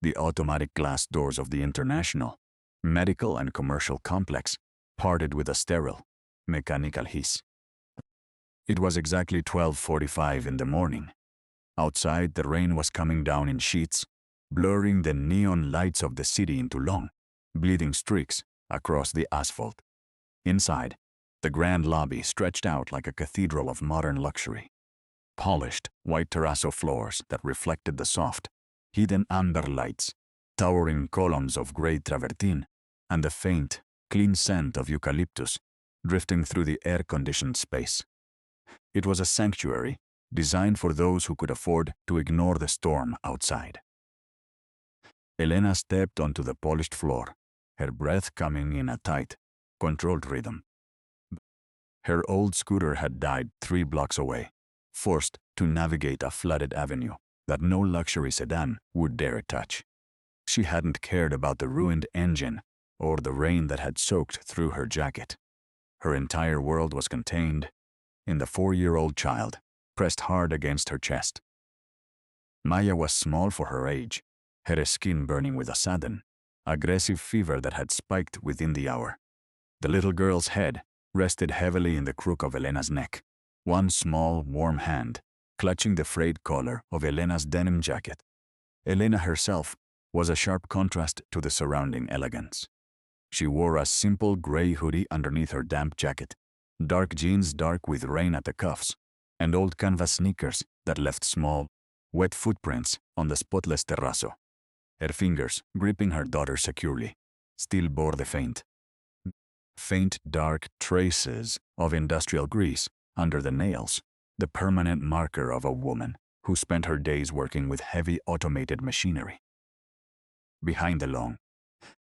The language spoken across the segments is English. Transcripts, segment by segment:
The automatic glass doors of the International, Medical and Commercial Complex parted with a sterile, mechanical hiss. It was exactly 12:45 in the morning. Outside, the rain was coming down in sheets, blurring the neon lights of the city into long, bleeding streaks across the asphalt. Inside, the grand lobby stretched out like a cathedral of modern luxury. Polished, white terrazzo floors that reflected the soft, hidden amber lights, towering columns of gray travertine, and the faint, clean scent of eucalyptus drifting through the air-conditioned space. It was a sanctuary designed for those who could afford to ignore the storm outside. Elena stepped onto the polished floor, her breath coming in a tight, controlled rhythm. Her old scooter had died 3 blocks away, forced to navigate a flooded avenue that no luxury sedan would dare touch. She hadn't cared about the ruined engine or the rain that had soaked through her jacket. Her entire world was contained in the 4-year-old child pressed hard against her chest. Maya was small for her age, her skin burning with a sudden, aggressive fever that had spiked within the hour. The little girl's head rested heavily in the crook of Elena's neck, one small, warm hand clutching the frayed collar of Elena's denim jacket. Elena herself was a sharp contrast to the surrounding elegance. She wore a simple gray hoodie underneath her damp jacket, dark jeans dark with rain at the cuffs, and old canvas sneakers that left small, wet footprints on the spotless terrazzo. Her fingers, gripping her daughter securely, still bore the faint dark traces of industrial grease under the nails, the permanent marker of a woman who spent her days working with heavy automated machinery. Behind the long,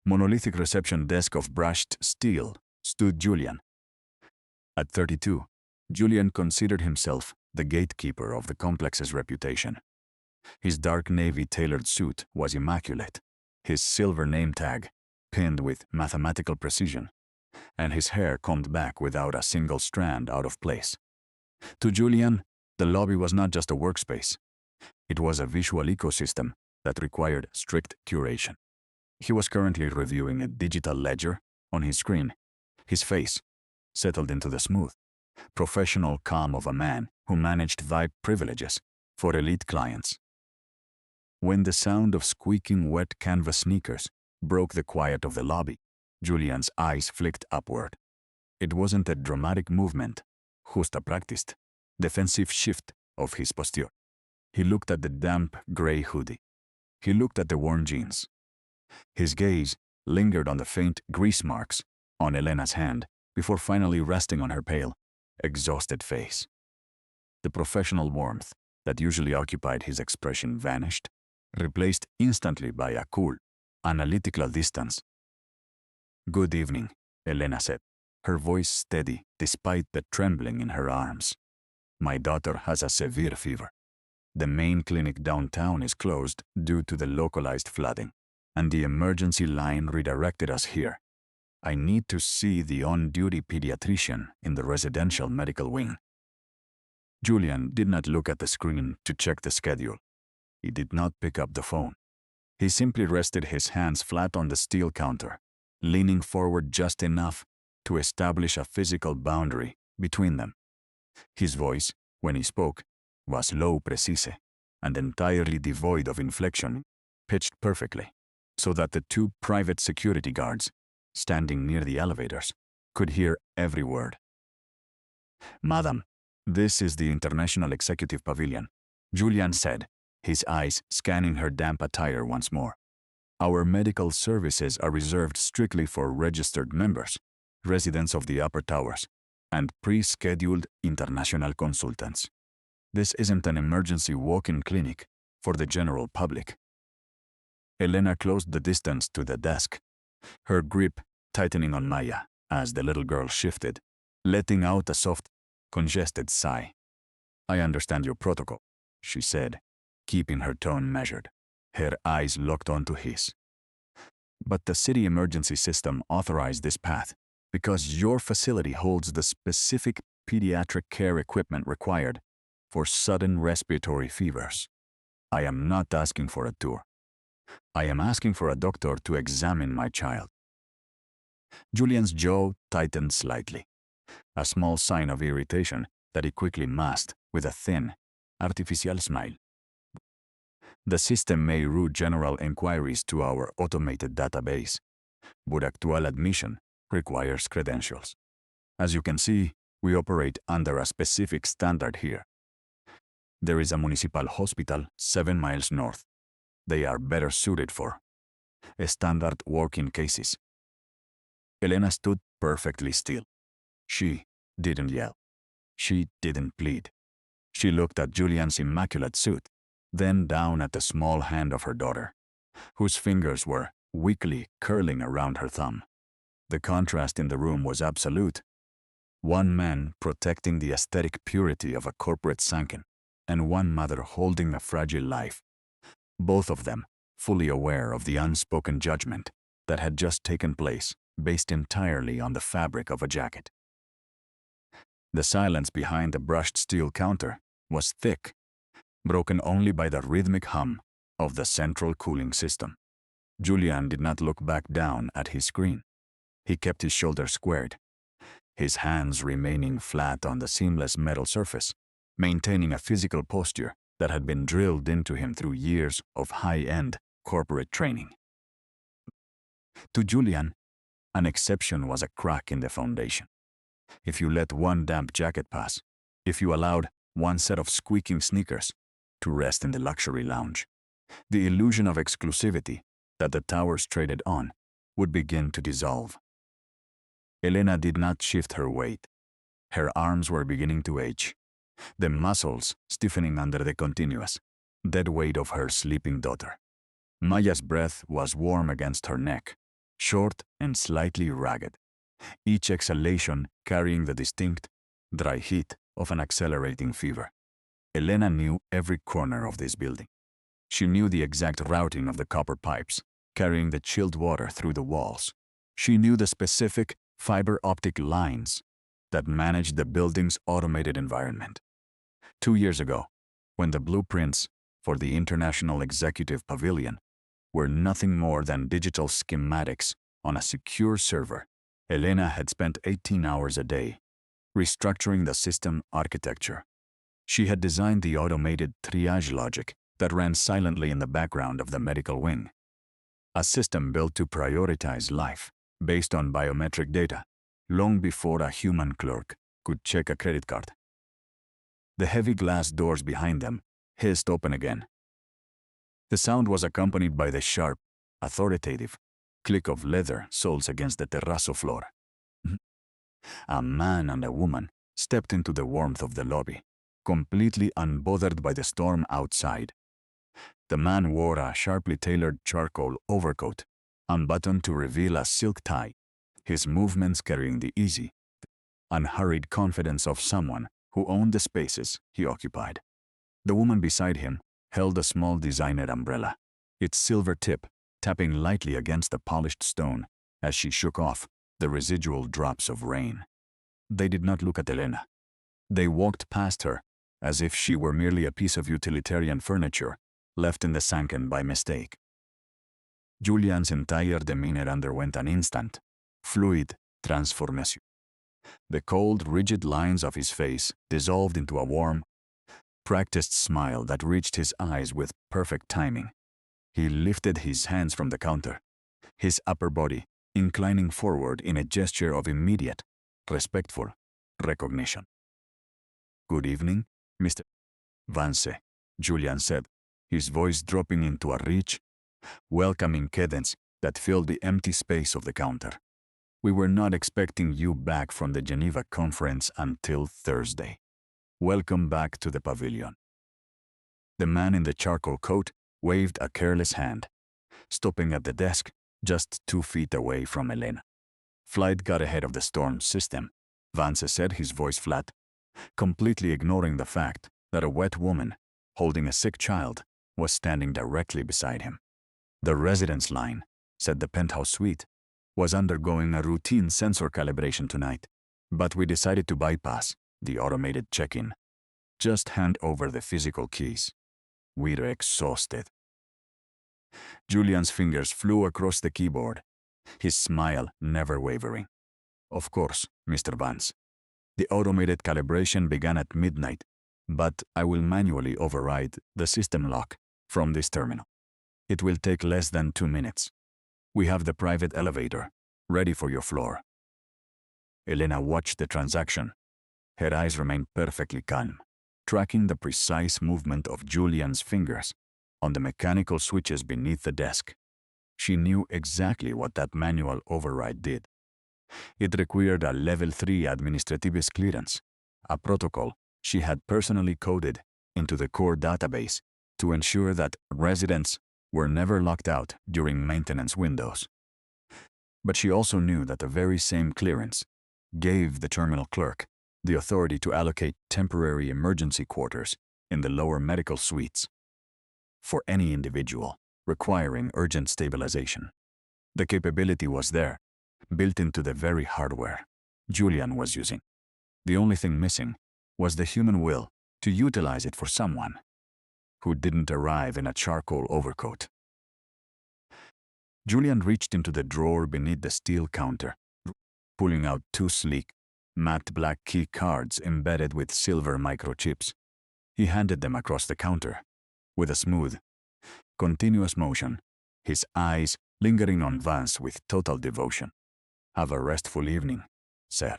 monolithic reception desk of brushed steel stood Julian. At 32, Julian considered himself the gatekeeper of the complex's reputation. His dark navy tailored suit was immaculate, his silver name tag pinned with mathematical precision, and his hair combed back without a single strand out of place. To Julian, the lobby was not just a workspace. It was a visual ecosystem that required strict curation. He was currently reviewing a digital ledger on his screen, his face settled into the smooth, professional calm of a man who managed VIP privileges for elite clients. When the sound of squeaking wet canvas sneakers broke the quiet of the lobby, Julian's eyes flicked upward. It wasn't a dramatic movement, just a practiced, defensive shift of his posture. He looked at the damp gray hoodie. He looked at the worn jeans. His gaze lingered on the faint grease marks on Elena's hand before finally resting on her pale, exhausted face. The professional warmth that usually occupied his expression vanished, replaced instantly by a cool, analytical distance. "Good evening," Elena said, her voice steady despite the trembling in her arms. "My daughter has a severe fever. The main clinic downtown is closed due to the localized flooding, and the emergency line redirected us here. I need to see the on-duty pediatrician in the residential medical wing." Julian did not look at the screen to check the schedule. He did not pick up the phone. He simply rested his hands flat on the steel counter, leaning forward just enough to establish a physical boundary between them. His voice, when he spoke, was low precise and entirely devoid of inflection, pitched perfectly, so that the 2 private security guards, standing near the elevators, could hear every word. "Madam, this is the International Executive Pavilion," Julian said, his eyes scanning her damp attire once more. "Our medical services are reserved strictly for registered members, residents of the upper towers, and pre-scheduled international consultants. This isn't an emergency walk-in clinic for the general public." Elena closed the distance to the desk, her grip tightening on Maya as the little girl shifted, letting out a soft, congested sigh. "I understand your protocol," she said, keeping her tone measured, her eyes locked onto his. "But the city emergency system authorized this path because your facility holds the specific pediatric care equipment required for sudden respiratory fevers. I am not asking for a tour. I am asking for a doctor to examine my child. Julian's jaw tightened slightly, a small sign of irritation that he quickly masked with a thin, artificial smile. The system may route general inquiries to our automated database, but actual admission requires credentials. As you can see, we operate under a specific standard here. There is a municipal hospital 7 miles north. They are better suited for standard walk-in cases. Elena stood perfectly still. She didn't yell. She didn't plead. She looked at Julian's immaculate suit, then down at the small hand of her daughter, whose fingers were weakly curling around her thumb. The contrast in the room was absolute. One man protecting the aesthetic purity of a corporate sunken, and one mother holding a fragile life. Both of them fully aware of the unspoken judgment that had just taken place, based entirely on the fabric of a jacket. The silence behind the brushed steel counter was thick, broken only by the rhythmic hum of the central cooling system. Julian did not look back down at his screen. He kept his shoulders squared, his hands remaining flat on the seamless metal surface, maintaining a physical posture that had been drilled into him through years of high-end corporate training. To Julian, an exception was a crack in the foundation. If you let one damp jacket pass, if you allowed one set of squeaking sneakers to rest in the luxury lounge, the illusion of exclusivity that the towers traded on would begin to dissolve. Elena did not shift her weight. Her arms were beginning to ache, the muscles stiffening under the continuous, dead weight of her sleeping daughter. Maya's breath was warm against her neck, short and slightly ragged, each exhalation carrying the distinct, dry heat of an accelerating fever. Elena knew every corner of this building. She knew the exact routing of the copper pipes, carrying the chilled water through the walls. She knew the specific fiber optic lines that managed the building's automated environment. 2 years ago, when the blueprints for the International Executive Pavilion were nothing more than digital schematics on a secure server, Elena had spent 18 hours a day restructuring the system architecture. She had designed the automated triage logic that ran silently in the background of the medical wing, a system built to prioritize life based on biometric data, long before a human clerk could check a credit card. The heavy glass doors behind them hissed open again. The sound was accompanied by the sharp, authoritative click of leather soles against the terrazzo floor. A man and a woman stepped into the warmth of the lobby, completely unbothered by the storm outside. The man wore a sharply tailored charcoal overcoat, unbuttoned to reveal a silk tie, his movements carrying the easy, unhurried confidence of someone who owned the spaces he occupied. The woman beside him held a small designer umbrella, its silver tip tapping lightly against the polished stone as she shook off the residual drops of rain. They did not look at Elena. They walked past her as if she were merely a piece of utilitarian furniture left in the sunken by mistake. Julian's entire demeanor underwent an instant, fluid transformation. The cold, rigid lines of his face dissolved into a warm, practiced smile that reached his eyes with perfect timing. He lifted his hands from the counter, his upper body inclining forward in a gesture of immediate, respectful recognition. "Good evening, Mr. Vance," Julian said, his voice dropping into a rich, welcoming cadence that filled the empty space of the counter. "We were not expecting you back from the Geneva conference until Thursday. Welcome back to the pavilion." The man in the charcoal coat waved a careless hand, stopping at the desk just 2 feet away from Elena. "Flight got ahead of the storm system," Vance said, his voice flat, completely ignoring the fact that a wet woman holding a sick child was standing directly beside him. "The residence line," said the penthouse suite, "was undergoing a routine sensor calibration tonight, but we decided to bypass the automated check-in. Just hand over the physical keys. We're exhausted." Julian's fingers flew across the keyboard, his smile never wavering. Of course, Mr. Vance. The automated calibration began at midnight, but I will manually override the system lock from this terminal. It will take less than 2 minutes. We have the private elevator ready for your floor. Elena watched the transaction. Her eyes remained perfectly calm, tracking the precise movement of Julian's fingers on the mechanical switches beneath the desk. She knew exactly what that manual override did. It required a Level 3 administrativist clearance, a protocol she had personally coded into the core database to ensure that residents were never locked out during maintenance windows. But she also knew that the very same clearance gave the terminal clerk the authority to allocate temporary emergency quarters in the lower medical suites for any individual requiring urgent stabilization. The capability was there, built into the very hardware Julian was using. The only thing missing was the human will to utilize it for someone who didn't arrive in a charcoal overcoat. Julian reached into the drawer beneath the steel counter, pulling out 2 sleek, matte black key cards embedded with silver microchips. He handed them across the counter with a smooth, continuous motion, his eyes lingering on Vance with total devotion. Have a restful evening, sir.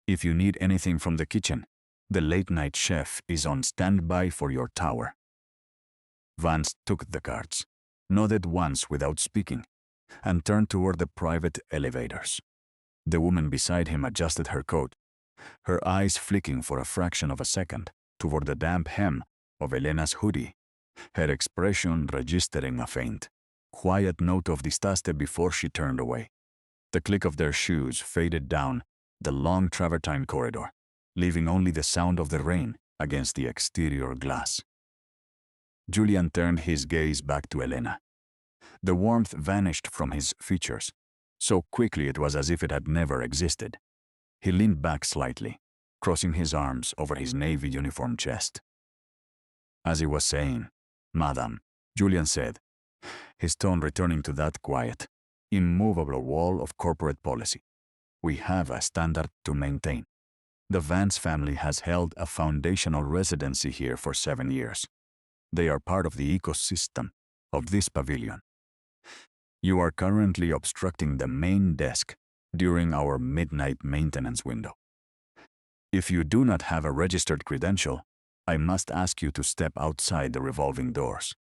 If you need anything from the kitchen, the late-night chef is on standby for your tower. Vance took the cards, nodded once without speaking, and turned toward the private elevators. The woman beside him adjusted her coat, her eyes flicking for a fraction of a second toward the damp hem of Elena's hoodie, her expression registering a faint, quiet note of distaste before she turned away. The click of their shoes faded down the long travertine corridor, leaving only the sound of the rain against the exterior glass. Julian turned his gaze back to Elena. The warmth vanished from his features, so quickly it was as if it had never existed. He leaned back slightly, crossing his arms over his navy uniform chest. As he was saying, "Madam," Julian said, his tone returning to that quiet, immovable wall of corporate policy. We have a standard to maintain. The Vance family has held a foundational residency here for 7 years. They are part of the ecosystem of this pavilion. You are currently obstructing the main desk during our midnight maintenance window. If you do not have a registered credential, I must ask you to step outside the revolving doors.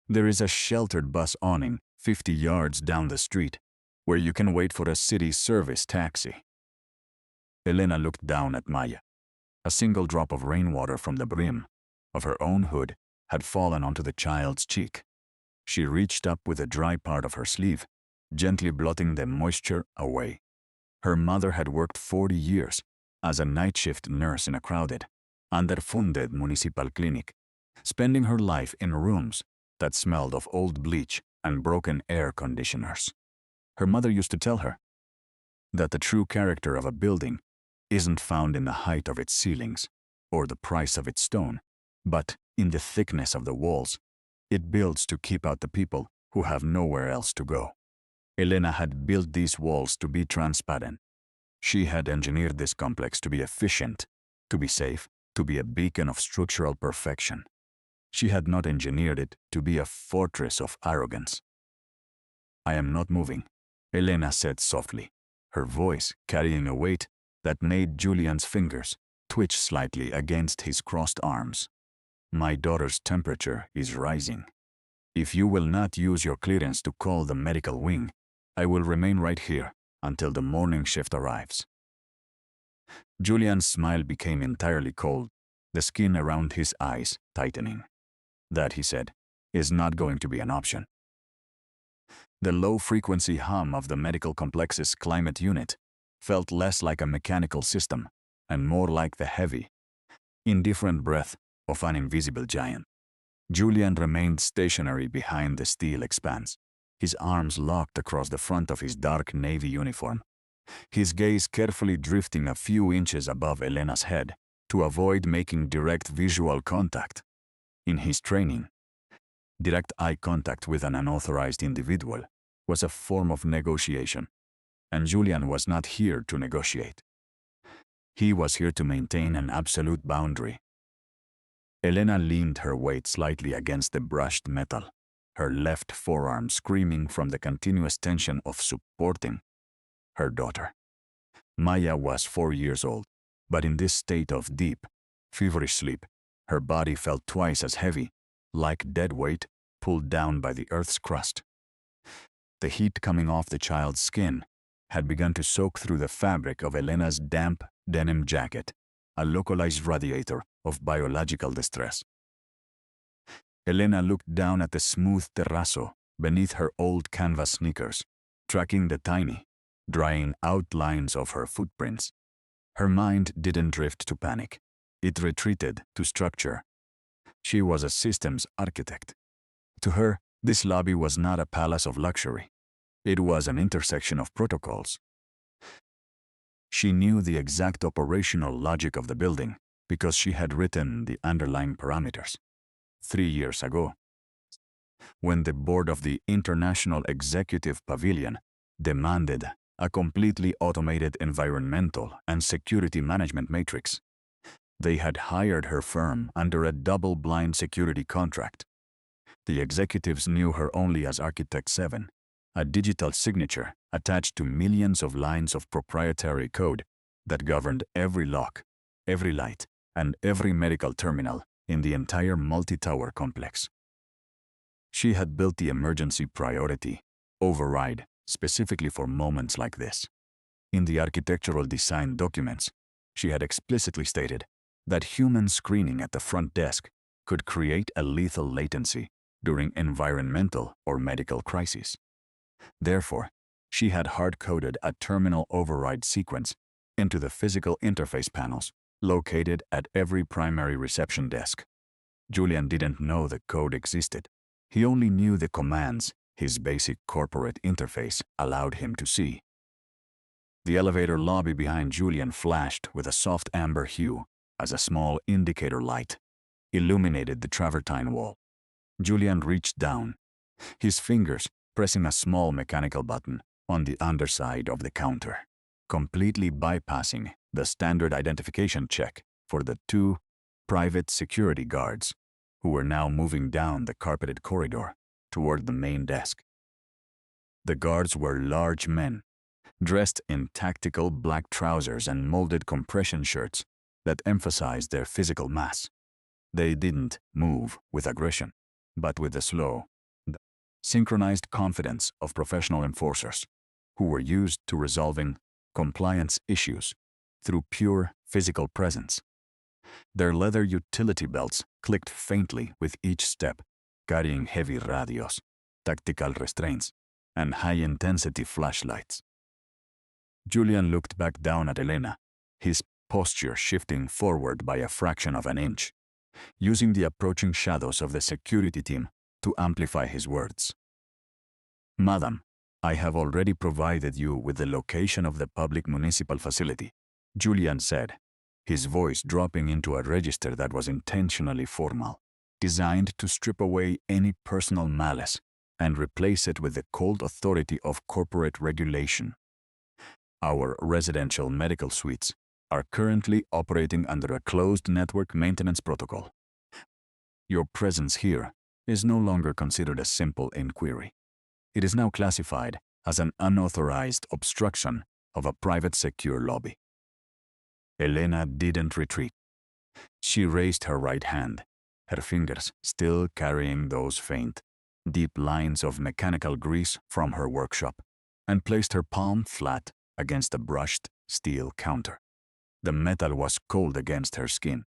There is a sheltered bus awning 50 yards down the street, where you can wait for a city service taxi. Elena looked down at Maya. A single drop of rainwater from the brim of her own hood had fallen onto the child's cheek. She reached up with the dry part of her sleeve, gently blotting the moisture away. Her mother had worked 40 years as a night shift nurse in a crowded, underfunded municipal clinic, spending her life in rooms that smelled of old bleach and broken air conditioners. Her mother used to tell her that the true character of a building isn't found in the height of its ceilings or the price of its stone, but in the thickness of the walls it builds to keep out the people who have nowhere else to go. Elena had built these walls to be transparent. She had engineered this complex to be efficient, to be safe, to be a beacon of structural perfection. She had not engineered it to be a fortress of arrogance. I am not moving, Elena said softly, her voice carrying a weight that made Julian's fingers twitch slightly against his crossed arms. My daughter's temperature is rising. If you will not use your clearance to call the medical wing, I will remain right here until the morning shift arrives. Julian's smile became entirely cold, the skin around his eyes tightening. That, he said, is not going to be an option. The low-frequency hum of the medical complex's climate unit felt less like a mechanical system and more like the heavy, indifferent breath of an invisible giant. Julian remained stationary behind the steel expanse, his arms locked across the front of his dark navy uniform, his gaze carefully drifting a few inches above Elena's head to avoid making direct visual contact. In his training, Direct eye contact with an unauthorized individual was a form of negotiation, and Julian was not here to negotiate. He was here to maintain an absolute boundary. Elena leaned her weight slightly against the brushed metal, her left forearm screaming from the continuous tension of supporting her daughter. Maya was 4 years old, but in this state of deep, feverish sleep, her body felt twice as heavy, like dead weight pulled down by the earth's crust. The heat coming off the child's skin had begun to soak through the fabric of Elena's damp denim jacket, a localized radiator of biological distress. Elena looked down at the smooth terrazzo beneath her old canvas sneakers, tracking the tiny, drying outlines of her footprints. Her mind didn't drift to panic. It retreated to structure. She was a systems architect. To her, this lobby was not a palace of luxury. It was an intersection of protocols. She knew the exact operational logic of the building because she had written the underlying parameters. 3 years ago, when the board of the International Executive Pavilion demanded a completely automated environmental and security management matrix, they had hired her firm under a double-blind security contract. The executives knew her only as Architect 7, a digital signature attached to millions of lines of proprietary code that governed every lock, every light, and every medical terminal in the entire multi-tower complex. She had built the emergency priority override specifically for moments like this. In the architectural design documents, she had explicitly stated that human screening at the front desk could create a lethal latency during environmental or medical crises. Therefore, she had hard-coded a terminal override sequence into the physical interface panels located at every primary reception desk. Julian didn't know the code existed. He only knew the commands his basic corporate interface allowed him to see. The elevator lobby behind Julian flashed with a soft amber hue as a small indicator light illuminated the travertine wall. Julian reached down, his fingers pressing a small mechanical button on the underside of the counter, completely bypassing the standard identification check for the 2 private security guards who were now moving down the carpeted corridor toward the main desk. The guards were large men, dressed in tactical black trousers and molded compression shirts that emphasized their physical mass. They didn't move with aggression, but with the slow, synchronized confidence of professional enforcers who were used to resolving compliance issues through pure physical presence. Their leather utility belts clicked faintly with each step, carrying heavy radios, tactical restraints, and high-intensity flashlights. Julian looked back down at Elena, his posture shifting forward by a fraction of an inch, using the approaching shadows of the security team to amplify his words. "Madam, I have already provided you with the location of the public municipal facility," Julian said, his voice dropping into a register that was intentionally formal, designed to strip away any personal malice and replace it with the cold authority of corporate regulation. "Our residential medical suites are currently operating under a closed network maintenance protocol. Your presence here is no longer considered a simple inquiry. It is now classified as an unauthorized obstruction of a private secure lobby." Elena didn't retreat. She raised her right hand, her fingers still carrying those faint, deep lines of mechanical grease from her workshop, and placed her palm flat against a brushed steel counter. The metal was cold against her skin.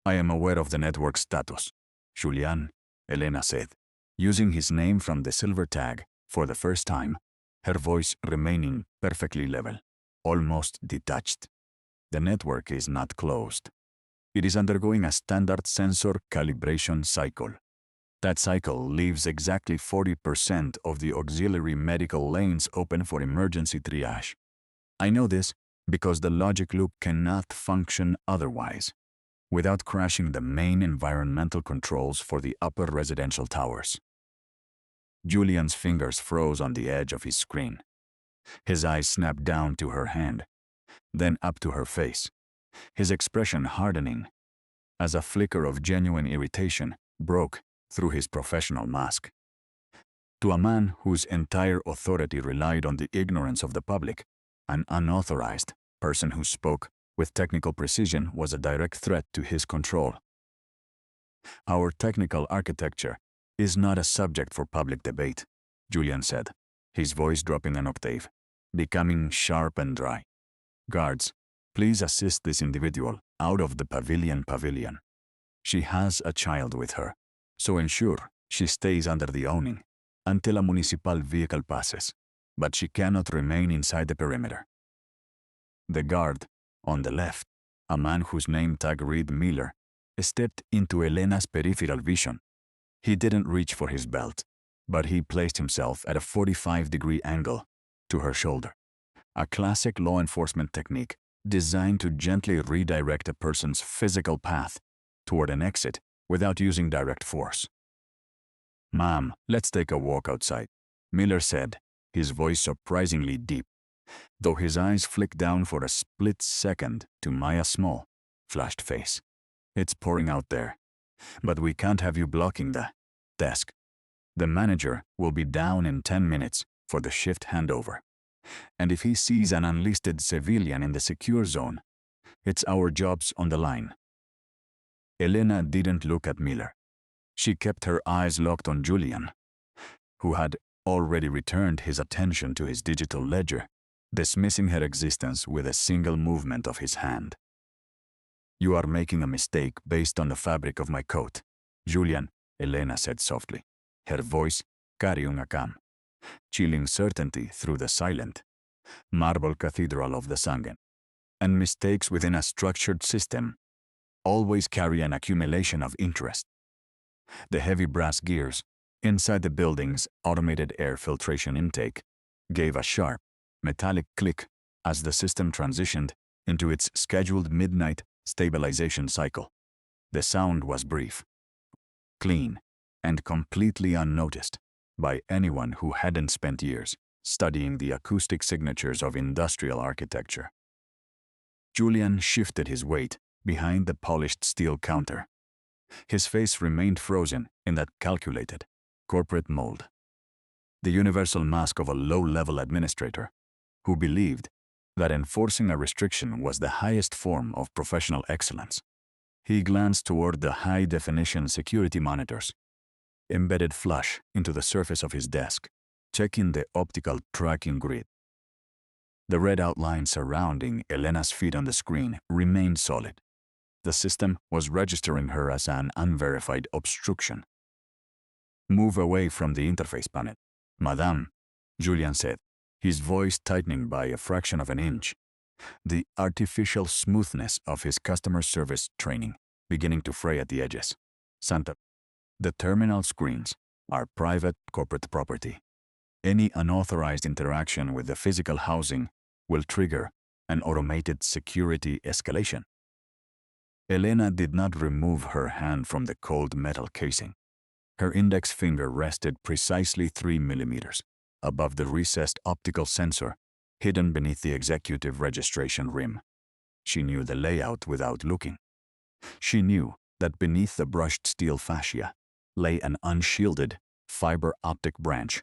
"I am aware of the network status, Julian," Elena said, using his name from the silver tag for the first time, her voice remaining perfectly level, almost detached. "The network is not closed. It is undergoing a standard sensor calibration cycle. That cycle leaves exactly 40% of the auxiliary medical lanes open for emergency triage. I know this because the logic loop cannot function otherwise. without crashing the main environmental controls for the upper residential towers. Julian's fingers froze on the edge of his screen. His eyes snapped down to her hand, then up to her face, his expression hardening as a flicker of genuine irritation broke through his professional mask. To a man whose entire authority relied on the ignorance of the public, an unauthorized person who spoke with technical precision was a direct threat to his control. Our technical architecture is not a subject for public debate, Julian said, his voice dropping an octave, becoming sharp and dry. Guards, please assist this individual out of the pavilion. She has a child with her, so ensure she stays under the awning until a municipal vehicle passes, but she cannot remain inside the perimeter. The guard, on the left, a man whose name tag read Miller, stepped into Elena's peripheral vision. He didn't reach for his belt, but he placed himself at a 45-degree angle to her shoulder, a classic law enforcement technique designed to gently redirect a person's physical path toward an exit without using direct force. "Ma'am, let's take a walk outside," Miller said, his voice surprisingly deep, though his eyes flicked down for a split second to Maya's small, flushed face. "It's pouring out there, but we can't have you blocking the desk. The manager will be down in 10 minutes for the shift handover. And if he sees an unlisted civilian in the secure zone, it's our jobs on the line." Elena didn't look at Miller. She kept her eyes locked on Julian, who had already returned his attention to his digital ledger, dismissing her existence with a single movement of his hand. "You are making a mistake based on the fabric of my coat, Julian," Elena said softly, her voice carrying a calm, chilling certainty through the silent, marble cathedral of the Sangen. And mistakes within a structured system always carry an accumulation of interest. The heavy brass gears inside the building's automated air filtration intake gave a sharp, metallic click as the system transitioned into its scheduled midnight stabilization cycle. The sound was brief, clean, and completely unnoticed by anyone who hadn't spent years studying the acoustic signatures of industrial architecture. Julian shifted his weight behind the polished steel counter. His face remained frozen in that calculated, corporate mold. The universal mask of a low-level administrator who believed that enforcing a restriction was the highest form of professional excellence. He glanced toward the high-definition security monitors, embedded flush into the surface of his desk, checking the optical tracking grid. The red outline surrounding Elena's feet on the screen remained solid. The system was registering her as an unverified obstruction. "Move away from the interface panel, Madame," Julian said, his voice tightening by a fraction of an inch, the artificial smoothness of his customer service training beginning to fray at the edges. "Santa, the terminal screens are private corporate property. Any unauthorized interaction with the physical housing will trigger an automated security escalation." Elena did not remove her hand from the cold metal casing. Her index finger rested precisely 3 millimeters above the recessed optical sensor hidden beneath the executive registration rim. She knew the layout without looking. She knew that beneath the brushed steel fascia lay an unshielded fiber optic branch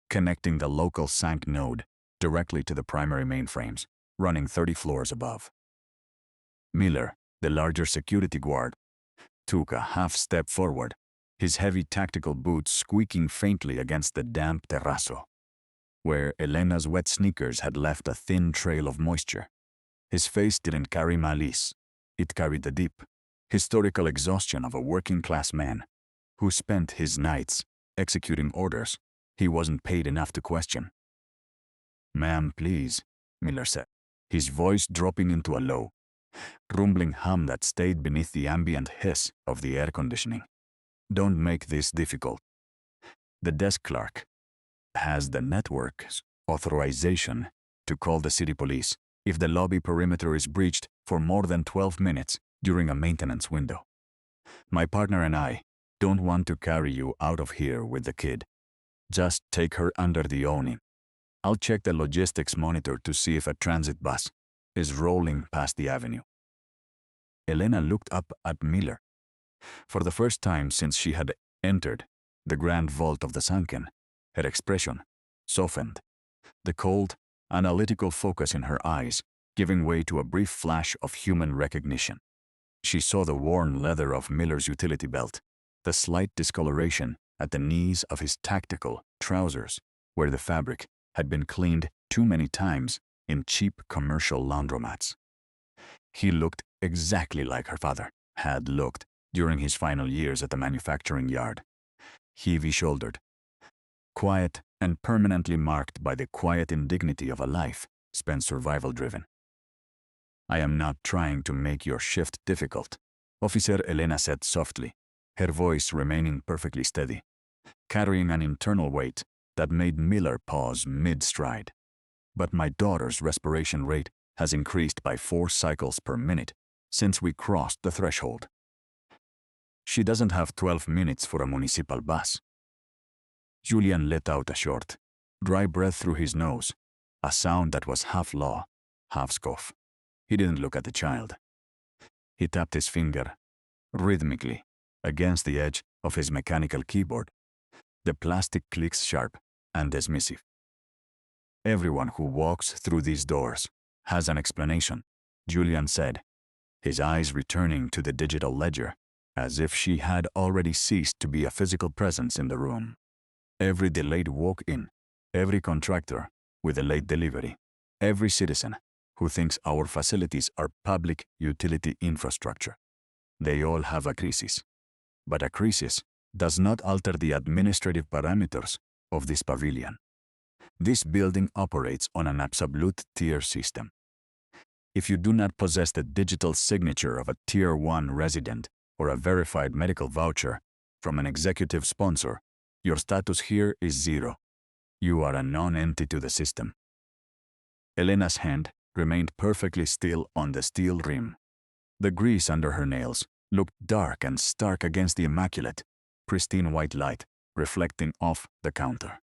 connecting the local SANC node directly to the primary mainframes, running 30 floors above. Miller, the larger security guard, took a half-step forward, his heavy tactical boots squeaking faintly against the damp terrazzo, where Elena's wet sneakers had left a thin trail of moisture. His face didn't carry malice. It carried the deep, historical exhaustion of a working-class man who spent his nights executing orders he wasn't paid enough to question. "Ma'am, please," Miller said, his voice dropping into a low, rumbling hum that stayed beneath the ambient hiss of the air conditioning. "Don't make this difficult. The desk clerk has the network's authorization to call the city police if the lobby perimeter is breached for more than 12 minutes during a maintenance window. My partner and I don't want to carry you out of here with the kid. Just take her under the awning. I'll check the logistics monitor to see if a transit bus is rolling past the avenue. Elena looked up at Miller. For the first time since she had entered the grand vault of the sunken, her expression softened, the cold, analytical focus in her eyes giving way to a brief flash of human recognition. She saw the worn leather of Miller's utility belt, the slight discoloration at the knees of his tactical trousers, where the fabric had been cleaned too many times in cheap commercial laundromats. He looked exactly like her father had looked during his final years at the manufacturing yard. Heavy-shouldered, quiet and permanently marked by the quiet indignity of a life spent survival-driven. I am not trying to make your shift difficult, Officer Elena said softly, her voice remaining perfectly steady, carrying an internal weight that made Miller pause mid-stride. But my daughter's respiration rate has increased by 4 cycles per minute since we crossed the threshold. She doesn't have 12 minutes for a municipal bus. Julian let out a short, dry breath through his nose, a sound that was half law, half scoff. He didn't look at the child. He tapped his finger, rhythmically, against the edge of his mechanical keyboard, the plastic clicks sharp and dismissive. Everyone who walks through these doors has an explanation, Julian said, his eyes returning to the digital ledger, as if she had already ceased to be a physical presence in the room. Every delayed walk-in, every contractor with a late delivery, every citizen who thinks our facilities are public utility infrastructure. They all have a crisis. But a crisis does not alter the administrative parameters of this pavilion. This building operates on an absolute tier system. If you do not possess the digital signature of a Tier 1 resident or a verified medical voucher from an executive sponsor, your status here is 0. You are a non-entity to the system. Elena's hand remained perfectly still on the steel rim. The grease under her nails looked dark and stark against the immaculate, pristine white light reflecting off the counter.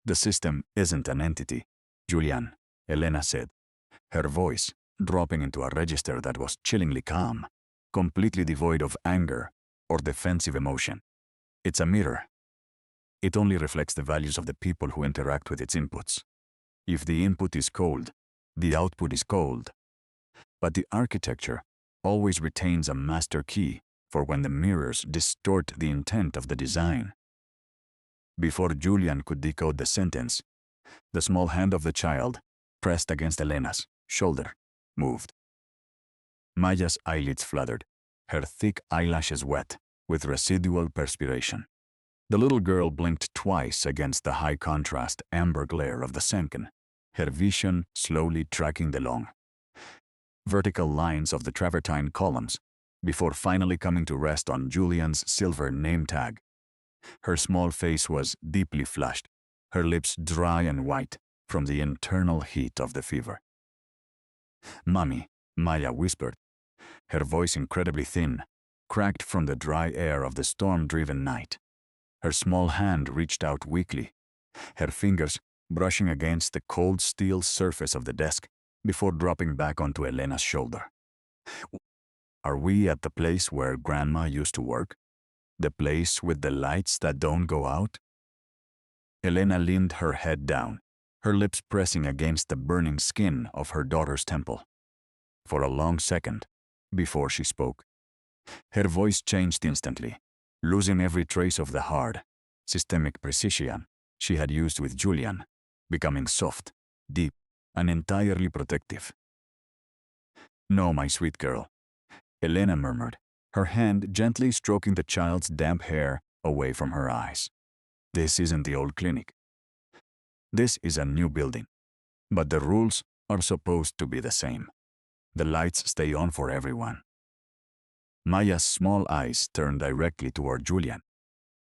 The system isn't an entity, Julian, Elena said, her voice dropping into a register that was chillingly calm, completely devoid of anger or defensive emotion. It's a mirror. It only reflects the values of the people who interact with its inputs. If the input is cold, the output is cold. But the architecture always retains a master key for when the mirrors distort the intent of the design. Before Julian could decode the sentence, the small hand of the child, pressed against Elena's shoulder, moved. Maya's eyelids fluttered, her thick eyelashes wet with residual perspiration. The little girl blinked twice against the high-contrast amber glare of the sunken, her vision slowly tracking the long, vertical lines of the travertine columns before finally coming to rest on Julian's silver name tag. Her small face was deeply flushed, her lips dry and white from the internal heat of the fever. "Mommy," Maya whispered, her voice incredibly thin, cracked from the dry air of the storm-driven night. Her small hand reached out weakly, her fingers brushing against the cold steel surface of the desk before dropping back onto Elena's shoulder. "Are we at the place where Grandma used to work? The place with the lights that don't go out?" Elena leaned her head down, her lips pressing against the burning skin of her daughter's temple. For a long second, before she spoke, her voice changed instantly, losing every trace of the hard, systemic precision she had used with Julian, becoming soft, deep, and entirely protective. "No, my sweet girl," Elena murmured, her hand gently stroking the child's damp hair away from her eyes. "This isn't the old clinic. This is a new building, but the rules are supposed to be the same. The lights stay on for everyone." Maya's small eyes turned directly toward Julian.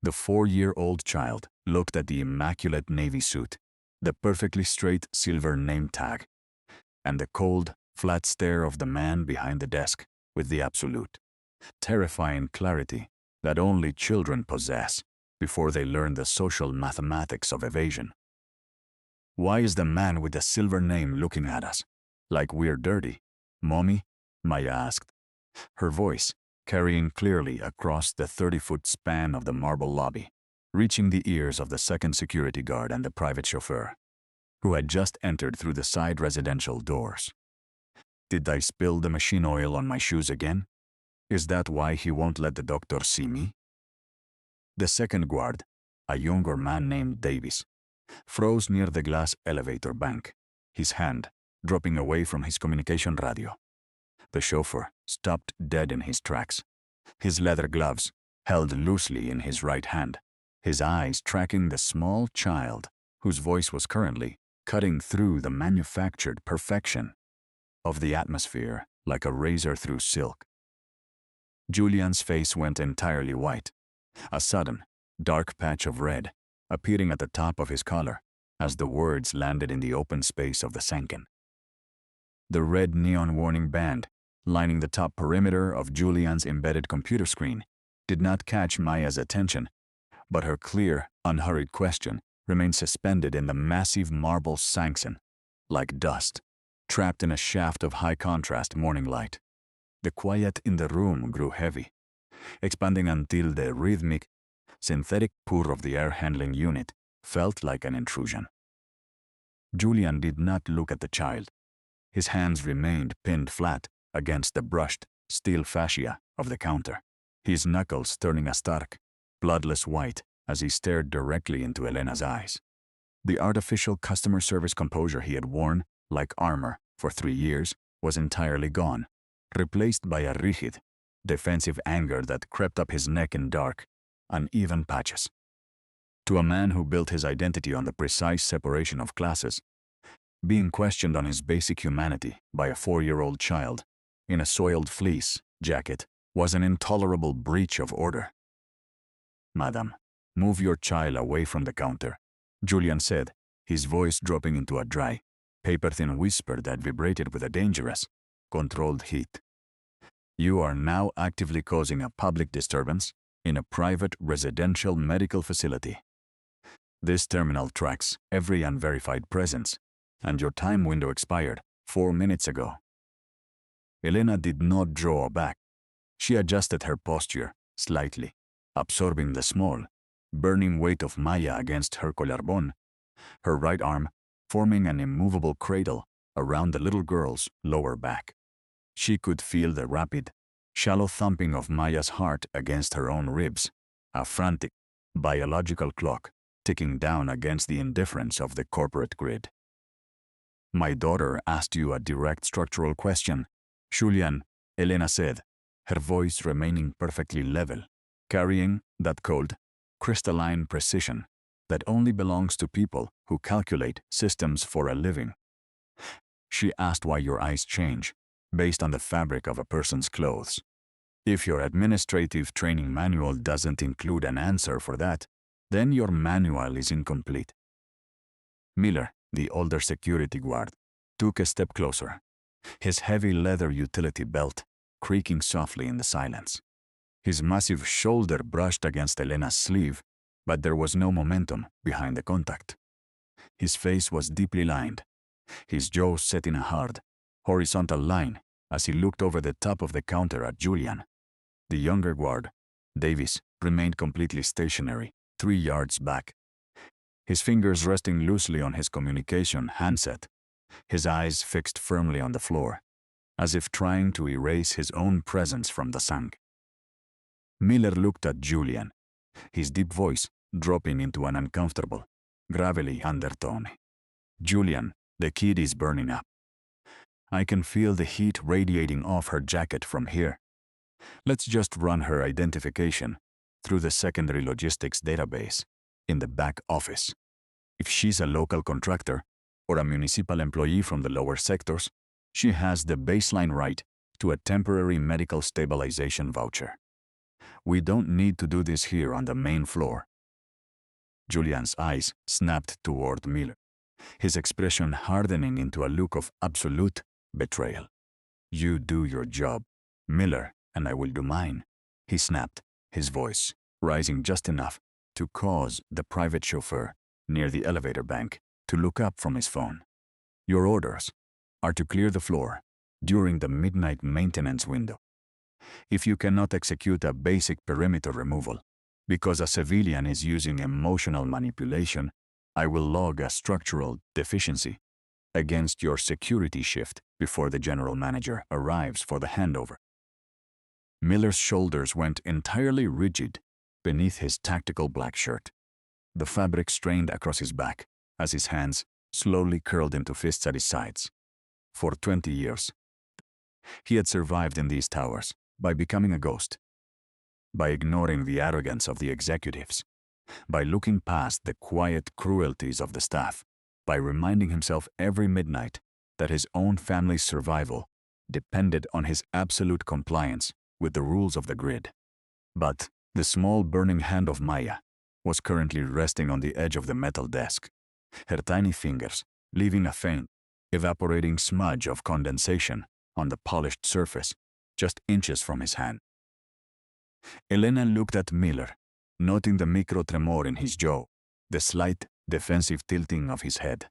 The 4-year-old child looked at the immaculate navy suit, the perfectly straight silver name tag, and the cold, flat stare of the man behind the desk with the absolute, terrifying clarity that only children possess before they learn the social mathematics of evasion. Why is the man with the silver name looking at us? Like we're dirty? Mommy? Maya asked, her voice carrying clearly across the 30-foot span of the marble lobby, reaching the ears of the second security guard and the private chauffeur, who had just entered through the side residential doors. Did I spill the machine oil on my shoes again? Is that why he won't let the doctor see me? The second guard, a younger man named Davis, froze near the glass elevator bank, his hand dropping away from his communication radio. The chauffeur stopped dead in his tracks, his leather gloves held loosely in his right hand, his eyes tracking the small child whose voice was currently cutting through the manufactured perfection of the atmosphere like a razor through silk. Julian's face went entirely white, a sudden, dark patch of red appearing at the top of his collar as the words landed in the open space of the Senken. The red neon warning band lining the top perimeter of Julian's embedded computer screen did not catch Maya's attention, but her clear, unhurried question remained suspended in the massive marble sanction, like dust, trapped in a shaft of high-contrast morning light. The quiet in the room grew heavy, expanding until the rhythmic, synthetic purr of the air-handling unit felt like an intrusion. Julian did not look at the child. His hands remained pinned flat against the brushed steel fascia of the counter, his knuckles turning a stark, bloodless white as he stared directly into Elena's eyes. The artificial customer service composure he had worn, like armor, for 3 years was entirely gone, replaced by a rigid, defensive anger that crept up his neck in dark, uneven patches. To a man who built his identity on the precise separation of classes, being questioned on his basic humanity by a 4-year-old child in a soiled fleece jacket was an intolerable breach of order. "Madam, move your child away from the counter," Julian said, his voice dropping into a dry, paper-thin whisper that vibrated with a dangerous, controlled heat. "You are now actively causing a public disturbance in a private residential medical facility. This terminal tracks every unverified presence, and your time window expired 4 minutes ago." Elena did not draw back. She adjusted her posture slightly, absorbing the small, burning weight of Maya against her collarbone, her right arm forming an immovable cradle around the little girl's lower back. She could feel the rapid, shallow thumping of Maya's heart against her own ribs, a frantic, biological clock ticking down against the indifference of the corporate grid. "My daughter asked you a direct structural question, Julian," Elena said, her voice remaining perfectly level, carrying that cold, crystalline precision that only belongs to people who calculate systems for a living. "She asked why your eyes change, based on the fabric of a person's clothes. If your administrative training manual doesn't include an answer for that, then your manual is incomplete." Miller, the older security guard, took a step closer, his heavy leather utility belt creaking softly in the silence. His massive shoulder brushed against Elena's sleeve, but there was no momentum behind the contact. His face was deeply lined, his jaw set in a hard, horizontal line as he looked over the top of the counter at Julian. The younger guard, Davis, remained completely stationary, 3 yards back, his fingers resting loosely on his communication handset, his eyes fixed firmly on the floor, as if trying to erase his own presence from the sand. Miller looked at Julian, his deep voice dropping into an uncomfortable, gravelly undertone. "Julian, the kid is burning up. I can feel the heat radiating off her jacket from here. Let's just run her identification through the secondary logistics database in the back office. If she's a local contractor or a municipal employee from the lower sectors, she has the baseline right to a temporary medical stabilization voucher. We don't need to do this here on the main floor." Julian's eyes snapped toward Miller, his expression hardening into a look of absolute betrayal. "You do your job," Miller, and I will do mine, he snapped, his voice rising just enough to cause the private chauffeur near the elevator bank to look up from his phone. Your orders are to clear the floor during the midnight maintenance window. If you cannot execute a basic perimeter removal because a civilian is using emotional manipulation, I will log a structural deficiency against your security shift before the general manager arrives for the handover. Miller's shoulders went entirely rigid beneath his tactical black shirt. The fabric strained across his back as his hands slowly curled into fists at his sides. For 20 years, he had survived in these towers by becoming a ghost, by ignoring the arrogance of the executives, by looking past the quiet cruelties of the staff, by reminding himself every midnight that his own family's survival depended on his absolute compliance with the rules of the grid. But the small burning hand of Maya was currently resting on the edge of the metal desk, her tiny fingers leaving a faint, evaporating smudge of condensation on the polished surface just inches from his hand. Elena looked at Miller, noting the micro-tremor in his jaw, the slight defensive tilting of his head.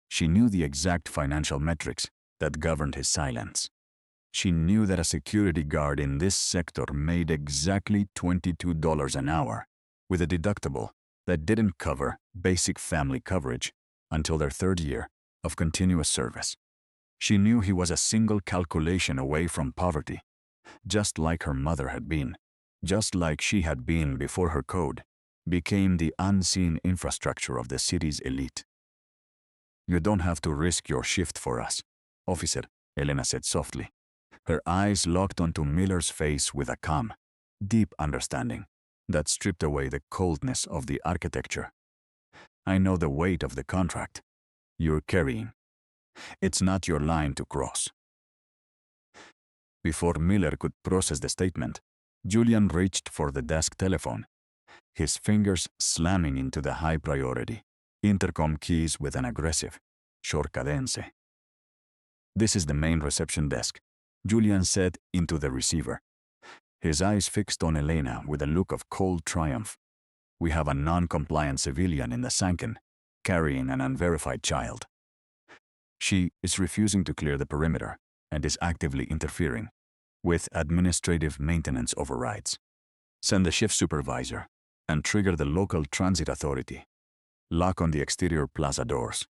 She knew the exact financial metrics that governed his silence. She knew that a security guard in this sector made exactly $22 an hour, with a deductible that didn't cover basic family coverage until their third year of continuous service. She knew he was a single calculation away from poverty, just like her mother had been, just like she had been before her code became the unseen infrastructure of the city's elite. You don't have to risk your shift for us, officer, Elena said softly. Her eyes locked onto Miller's face with a calm, deep understanding that stripped away the coldness of the architecture. I know the weight of the contract you're carrying. It's not your line to cross. Before Miller could process the statement, Julian reached for the desk telephone, his fingers slamming into the high-priority intercom keys with an aggressive, short cadence. This is the main reception desk, Julian said into the receiver, his eyes fixed on Elena with a look of cold triumph. We have a non-compliant civilian in the Sanken, carrying an unverified child. She is refusing to clear the perimeter and is actively interfering with administrative maintenance overrides. Send the shift supervisor and trigger the local transit authority. Lock on the exterior plaza doors.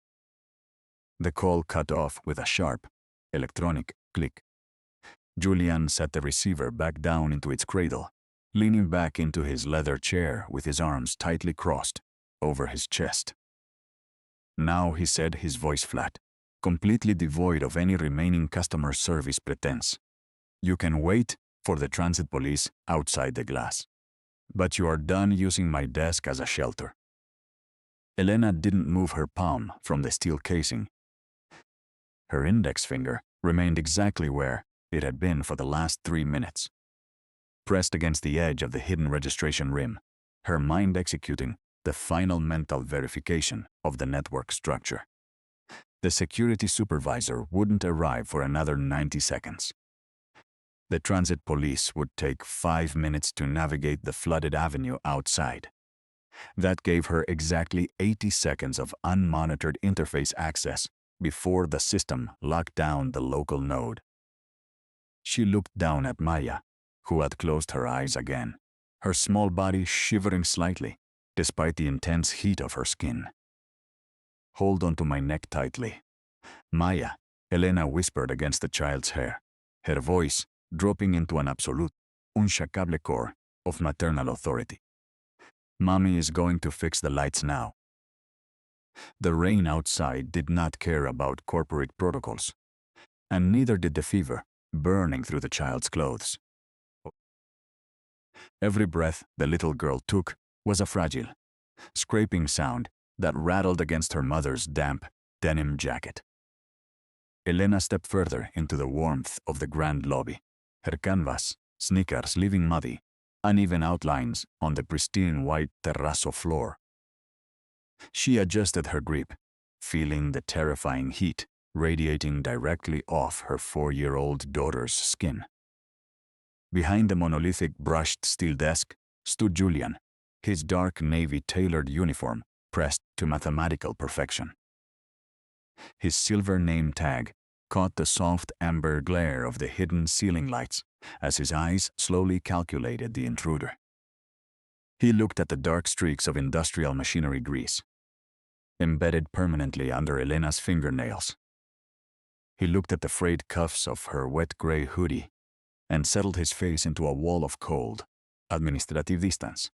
The call cut off with a sharp, electronic click. Julian set the receiver back down into its cradle, leaning back into his leather chair with his arms tightly crossed over his chest. Now he said, his voice flat, completely devoid of any remaining customer service pretense. You can wait for the transit police outside the glass. But you are done using my desk as a shelter. Elena didn't move her palm from the steel casing. Her index finger remained exactly where it had been for the last 3 minutes, pressed against the edge of the hidden registration rim, her mind executing the final mental verification of the network structure. The security supervisor wouldn't arrive for another 90 seconds. The transit police would take 5 minutes to navigate the flooded avenue outside. That gave her exactly 80 seconds of unmonitored interface access before the system locked down the local node. She looked down at Maya, who had closed her eyes again, her small body shivering slightly despite the intense heat of her skin. Hold onto my neck tightly. Maya, Elena whispered against the child's hair, her voice dropping into an absolute, unshakable core of maternal authority. Mommy is going to fix the lights now. The rain outside did not care about corporate protocols, and neither did the fever burning through the child's clothes. Every breath the little girl took was a fragile, scraping sound that rattled against her mother's damp denim jacket. Elena stepped further into the warmth of the grand lobby, her canvas sneakers leaving muddy, uneven outlines on the pristine white terrazzo floor. She adjusted her grip, feeling the terrifying heat radiating directly off her 4-year-old daughter's skin. Behind the monolithic brushed steel desk stood Julian, his dark navy tailored uniform pressed to mathematical perfection. His silver name tag caught the soft amber glare of the hidden ceiling lights as his eyes slowly calculated the intruder. He looked at the dark streaks of industrial machinery grease, embedded permanently under Elena's fingernails. He looked at the frayed cuffs of her wet gray hoodie and settled his face into a wall of cold, administrative distance.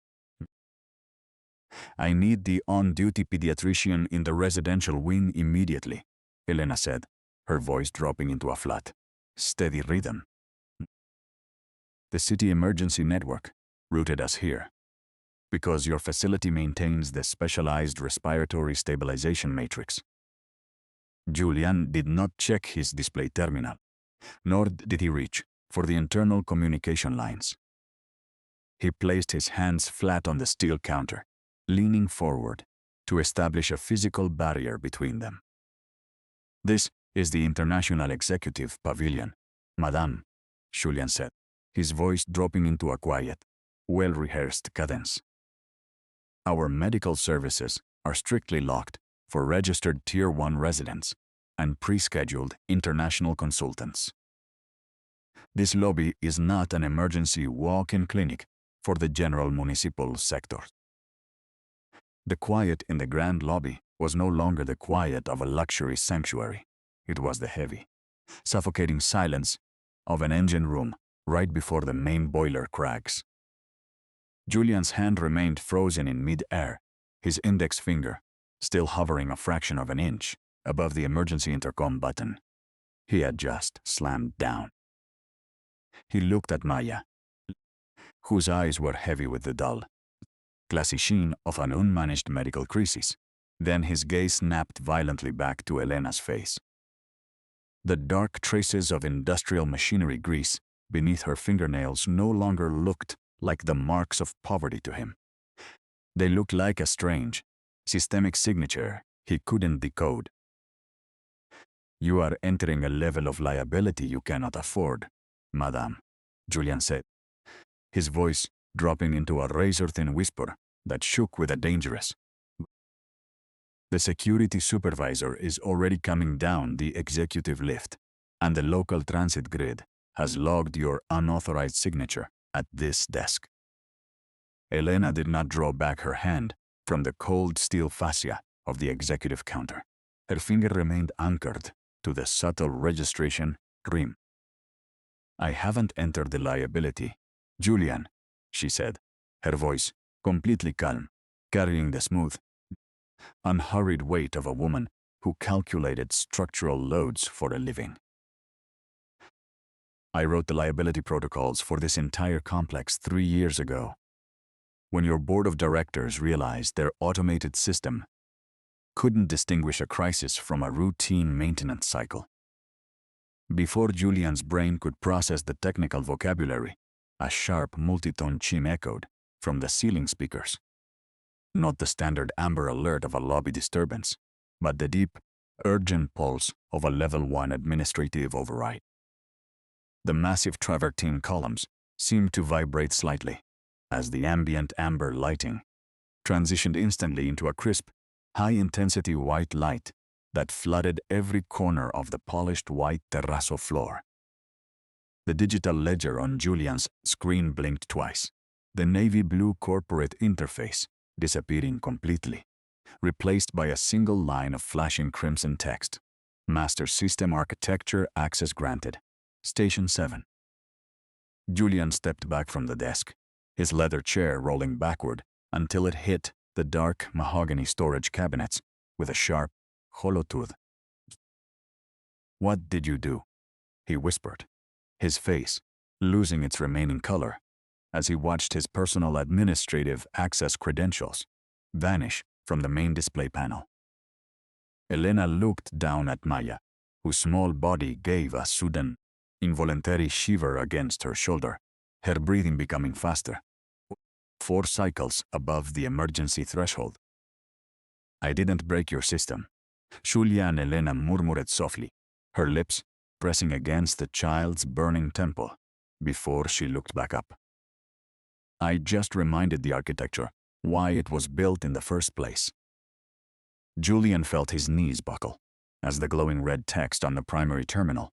"I need the on-duty pediatrician in the residential wing immediately," Elena said, her voice dropping into a flat, steady rhythm. "The city emergency network routed us here because your facility maintains the specialized respiratory stabilization matrix." Julian did not check his display terminal, nor did he reach for the internal communication lines. He placed his hands flat on the steel counter, leaning forward to establish a physical barrier between them. "This is the International Executive Pavilion, Madame," Julian said, his voice dropping into a quiet, well-rehearsed cadence. "Our medical services are strictly locked for registered Tier 1 residents and pre-scheduled international consultants. This lobby is not an emergency walk-in clinic for the general municipal sector." The quiet in the grand lobby was no longer the quiet of a luxury sanctuary. It was the heavy, suffocating silence of an engine room right before the main boiler cracks. Julian's hand remained frozen in mid-air, his index finger still hovering a fraction of an inch above the emergency intercom button he had just slammed down. He looked at Maya, whose eyes were heavy with the dull, glassy sheen of an unmanaged medical crisis. Then his gaze snapped violently back to Elena's face. The dark traces of industrial machinery grease beneath her fingernails no longer looked like the marks of poverty to him. They looked like a strange, systemic signature he couldn't decode. "You are entering a level of liability you cannot afford, Madame," Julian said, his voice dropping into a razor-thin whisper that shook with a dangerous. "The security supervisor is already coming down the executive lift, and the local transit grid has logged your unauthorized signature at this desk." Elena did not draw back her hand from the cold steel fascia of the executive counter. Her finger remained anchored to the subtle registration rim. "I haven't entered the liability, Julian," she said, her voice completely calm, carrying the smooth, unhurried weight of a woman who calculated structural loads for a living. "I wrote the liability protocols for this entire complex 3 years ago, when your board of directors realized their automated system couldn't distinguish a crisis from a routine maintenance cycle." Before Julian's brain could process the technical vocabulary, a sharp multitone chime echoed from the ceiling speakers. Not the standard amber alert of a lobby disturbance, but the deep, urgent pulse of a Level 1 administrative override. The massive travertine columns seemed to vibrate slightly as the ambient amber lighting transitioned instantly into a crisp, high-intensity white light that flooded every corner of the polished white terrazzo floor. The digital ledger on Julian's screen blinked twice, the navy blue corporate interface disappearing completely, replaced by a single line of flashing crimson text. "Master System Architecture Access Granted. Station 7. Julian stepped back from the desk, his leather chair rolling backward until it hit the dark mahogany storage cabinets with a sharp, hollow tooth. "What did you do?" he whispered, his face losing its remaining color as he watched his personal administrative access credentials vanish from the main display panel. Elena looked down at Maya, whose small body gave a sudden, involuntary shiver against her shoulder, her breathing becoming faster, 4 cycles above the emergency threshold. "I didn't break your system," Julian Elena murmured softly, her lips pressing against the child's burning temple. before she looked back up. I just reminded the architecture why it was built in the first place. Julian felt his knees buckle as the glowing red text on the primary terminal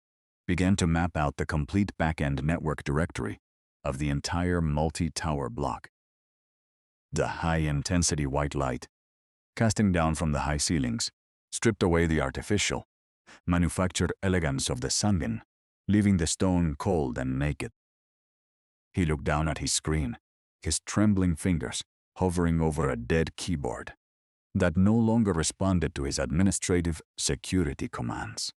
began to map out the complete back-end network directory of the entire multi-tower block. The high-intensity white light, casting down from the high ceilings, stripped away the artificial, manufactured elegance of the sunbeam, leaving the stone cold and naked. He looked down at his screen, his trembling fingers hovering over a dead keyboard that no longer responded to his administrative security commands.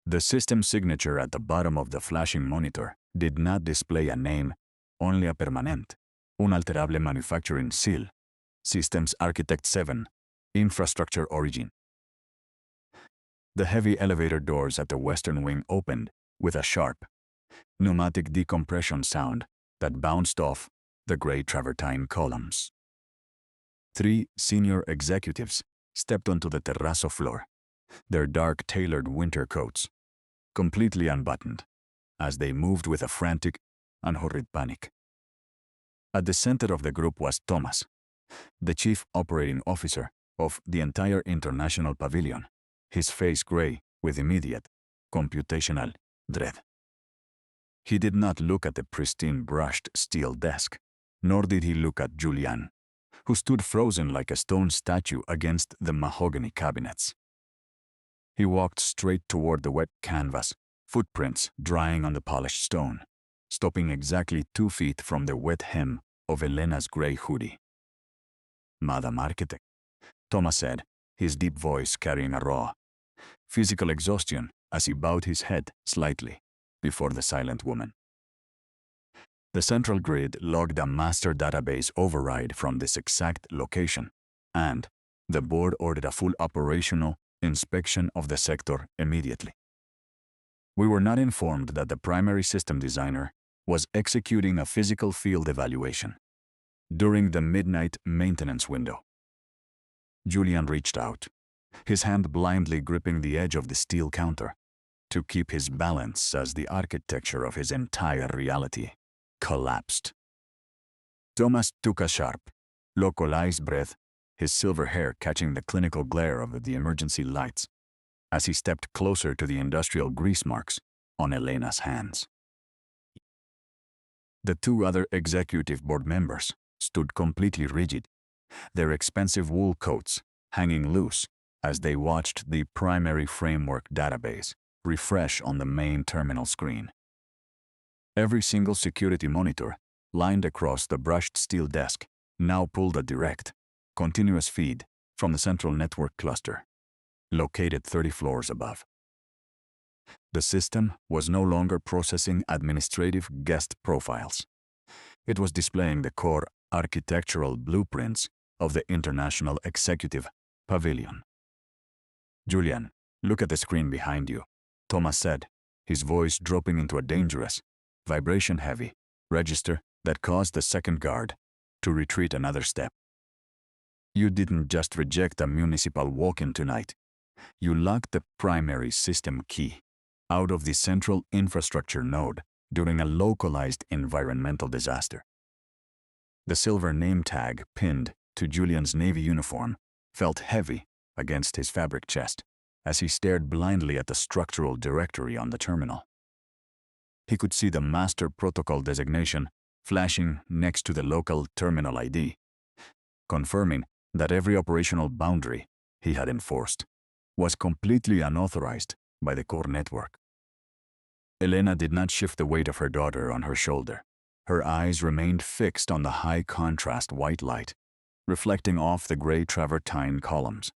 The system signature at the bottom of the flashing monitor did not display a name, only a permanent, unalterable manufacturing seal, Systems Architect 7, Infrastructure Origin. The heavy elevator doors at the western wing opened with a sharp, pneumatic decompression sound that bounced off the gray travertine columns. 3 senior executives stepped onto the terrazzo floor, their dark tailored winter coats completely unbuttoned, as they moved with a frantic, unhurried panic. At the center of the group was Thomas, the chief operating officer of the entire International Pavilion, his face gray with immediate, computational dread. He did not look at the pristine brushed steel desk, nor did he look at Julian, who stood frozen like a stone statue against the mahogany cabinets. He walked straight toward the wet canvas, footprints drying on the polished stone, stopping exactly 2 feet from the wet hem of Elena's gray hoodie. "Madam Architect," Thomas said, his deep voice carrying a raw, physical exhaustion as he bowed his head slightly before the silent woman. The central grid logged a master database override from this exact location, and the board ordered a full operational inspection of the sector immediately. We were not informed that the primary system designer was executing a physical field evaluation during the midnight maintenance window. Julian reached out, his hand blindly gripping the edge of the steel counter to keep his balance as the architecture of his entire reality collapsed. Thomas took a sharp, localized breath, his silver hair catching the clinical glare of the emergency lights, as he stepped closer to the industrial grease marks on Elena's hands. The 2 other executive board members stood completely rigid, their expensive wool coats hanging loose as they watched the primary framework database refresh on the main terminal screen. Every single security monitor lined across the brushed steel desk now pulled a direct, continuous feed from the central network cluster, located 30 floors above. The system was no longer processing administrative guest profiles. It was displaying the core architectural blueprints of the International Executive Pavilion. "Julian, look at the screen behind you," Thomas said, his voice dropping into a dangerous, vibration-heavy register that caused the second guard to retreat another step. "You didn't just reject a municipal walk-in tonight. You locked the primary system key out of the central infrastructure node during a localized environmental disaster." The silver name tag pinned to Julian's Navy uniform felt heavy against his fabric chest as he stared blindly at the structural directory on the terminal. He could see the master protocol designation flashing next to the local terminal ID, confirming that every operational boundary he had enforced was completely unauthorized by the core network. Elena did not shift the weight of her daughter on her shoulder. Her eyes remained fixed on the high-contrast white light, reflecting off the gray travertine columns.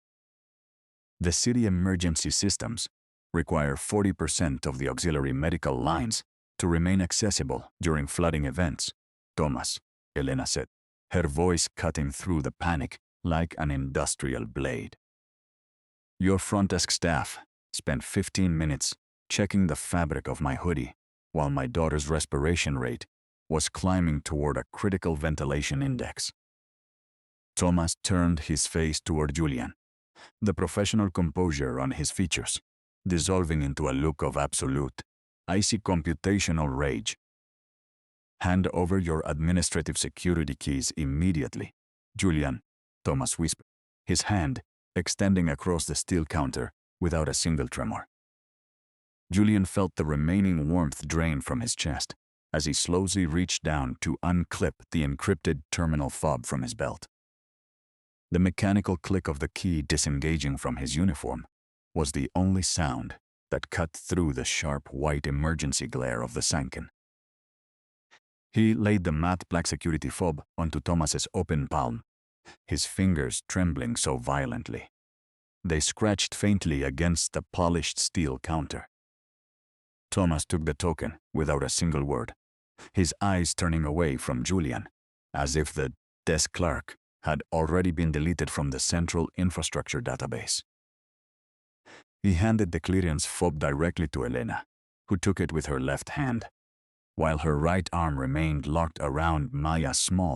The city emergency systems require 40% of the auxiliary medical lines to remain accessible during flooding events, Thomas, Elena said, her voice cutting through the panic like an industrial blade. "Your front desk staff spent 15 minutes checking the fabric of my hoodie while my daughter's respiration rate was climbing toward a critical ventilation index." Thomas turned his face toward Julian, the professional composure on his features dissolving into a look of absolute, icy computational rage Hand over your administrative security keys immediately, Julian, Thomas whispered, his hand extending across the steel counter without a single tremor. Julian felt the remaining warmth drain from his chest as he slowly reached down to unclip the encrypted terminal fob from his belt. The mechanical click of the key disengaging from his uniform was the only sound that cut through the sharp white emergency glare of the Sanken. He laid the matte black security fob onto Thomas's open palm, his fingers trembling so violently. They scratched faintly against the polished steel counter. Thomas took the token without a single word, his eyes turning away from Julian, as if the desk clerk had already been deleted from the central infrastructure database. He handed the clearance fob directly to Elena, who took it with her left hand, while her right arm remained locked around Maya's small,